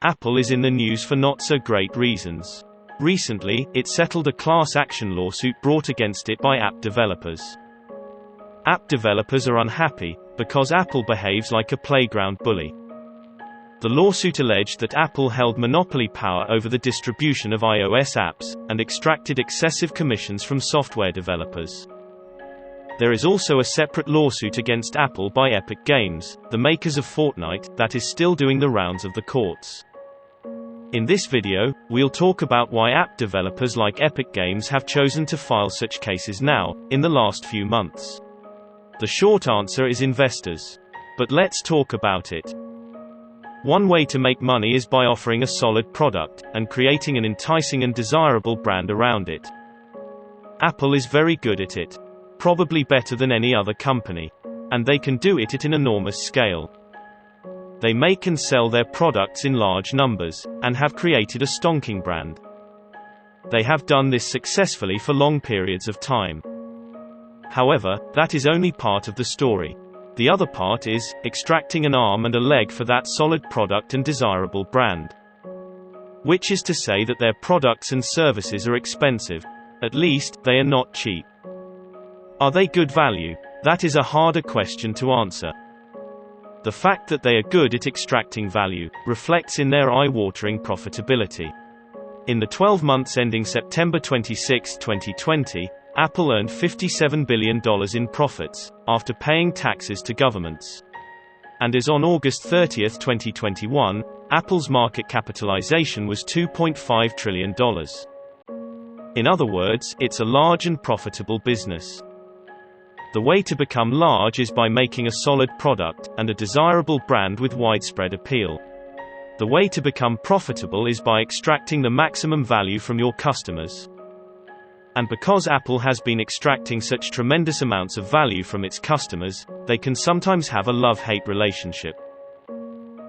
Apple is in the news for not so great reasons. Recently, it settled a class action lawsuit brought against it by app developers. App developers are unhappy because Apple behaves like a playground bully. The lawsuit alleged that Apple held monopoly power over the distribution of iOS apps, and extracted excessive commissions from software developers. There is also a separate lawsuit against Apple by Epic Games, the makers of Fortnite, that is still doing the rounds of the courts. In this video, we'll talk about why app developers like Epic Games have chosen to file such cases now, in the last few months. The short answer is investors. But let's talk about it. One way to make money is by offering a solid product, and creating an enticing and desirable brand around it. Apple is very good at it. Probably better than any other company. And they can do it at an enormous scale. They make and sell their products in large numbers, and have created a stonking brand. They have done this successfully for long periods of time. However, that is only part of the story. The other part is extracting an arm and a leg for that solid product and desirable brand. Which is to say that their products and services are expensive. At least, they are not cheap. Are they good value? That is a harder question to answer. The fact that they are good at extracting value reflects in their eye-watering profitability. In the 12 months ending September 26, 2020, Apple earned $57 billion in profits, after paying taxes to governments. And as on August 30, 2021, Apple's market capitalization was $2.5 trillion. In other words, it's a large and profitable business. The way to become large is by making a solid product, and a desirable brand with widespread appeal. The way to become profitable is by extracting the maximum value from your customers. And because Apple has been extracting such tremendous amounts of value from its customers, they can sometimes have a love-hate relationship.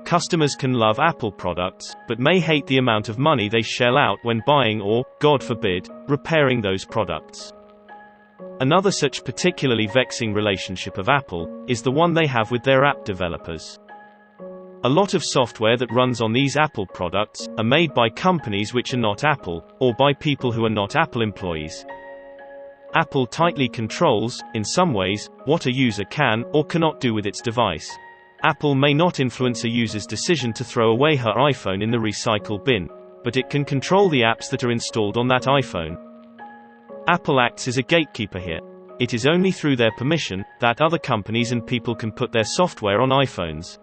Customers can love Apple products, but may hate the amount of money they shell out when buying or, God forbid, repairing those products. Another such particularly vexing relationship of Apple is the one they have with their app developers. A lot of software that runs on these Apple products are made by companies which are not Apple, or by people who are not Apple employees. Apple tightly controls, in some ways, what a user can or cannot do with its device. Apple may not influence a user's decision to throw away her iPhone in the recycle bin, but it can control the apps that are installed on that iPhone. Apple acts as a gatekeeper here. It is only through their permission that other companies and people can put their software on iPhones.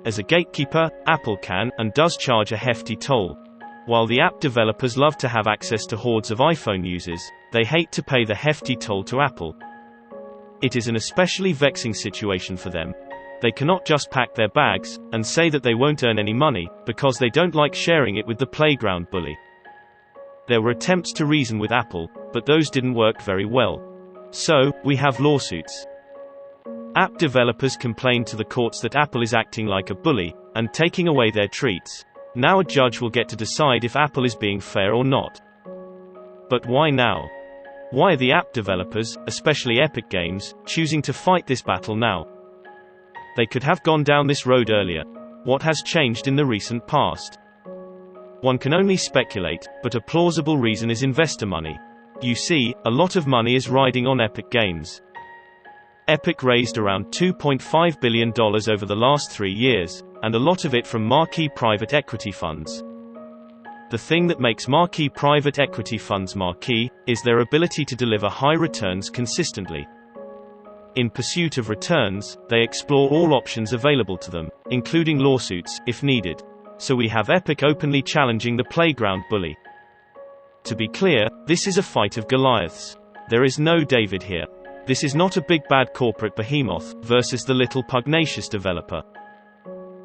As a gatekeeper, Apple can and does charge a hefty toll. While the app developers love to have access to hordes of iPhone users, they hate to pay the hefty toll to Apple. It is an especially vexing situation for them. They cannot just pack their bags and say that they won't earn any money because they don't like sharing it with the playground bully. There were attempts to reason with Apple, but those didn't work very well. So, we have lawsuits. App developers complained to the courts that Apple is acting like a bully, and taking away their treats. Now a judge will get to decide if Apple is being fair or not. But why now? Why are the app developers, especially Epic Games, choosing to fight this battle now? They could have gone down this road earlier. What has changed in the recent past? One can only speculate, but a plausible reason is investor money. You see, a lot of money is riding on Epic Games. Epic raised around $2.5 billion over the last 3 years, and a lot of it from marquee private equity funds. The thing that makes marquee private equity funds marquee is their ability to deliver high returns consistently. In pursuit of returns, they explore all options available to them, including lawsuits, if needed. So we have Epic openly challenging the playground bully. To be clear, this is a fight of Goliaths. There is no David here. This is not a big bad corporate behemoth versus the little pugnacious developer.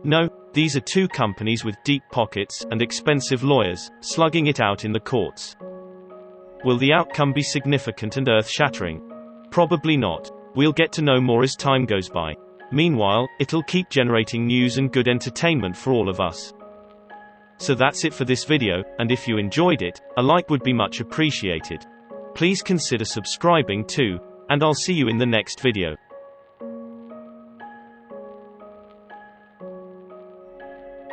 No, these are two companies with deep pockets and expensive lawyers, slugging it out in the courts. Will the outcome be significant and earth-shattering? Probably not. We'll get to know more as time goes by. Meanwhile, it'll keep generating news and good entertainment for all of us. So that's it for this video, and if you enjoyed it, a like would be much appreciated. Please consider subscribing too, and I'll see you in the next video.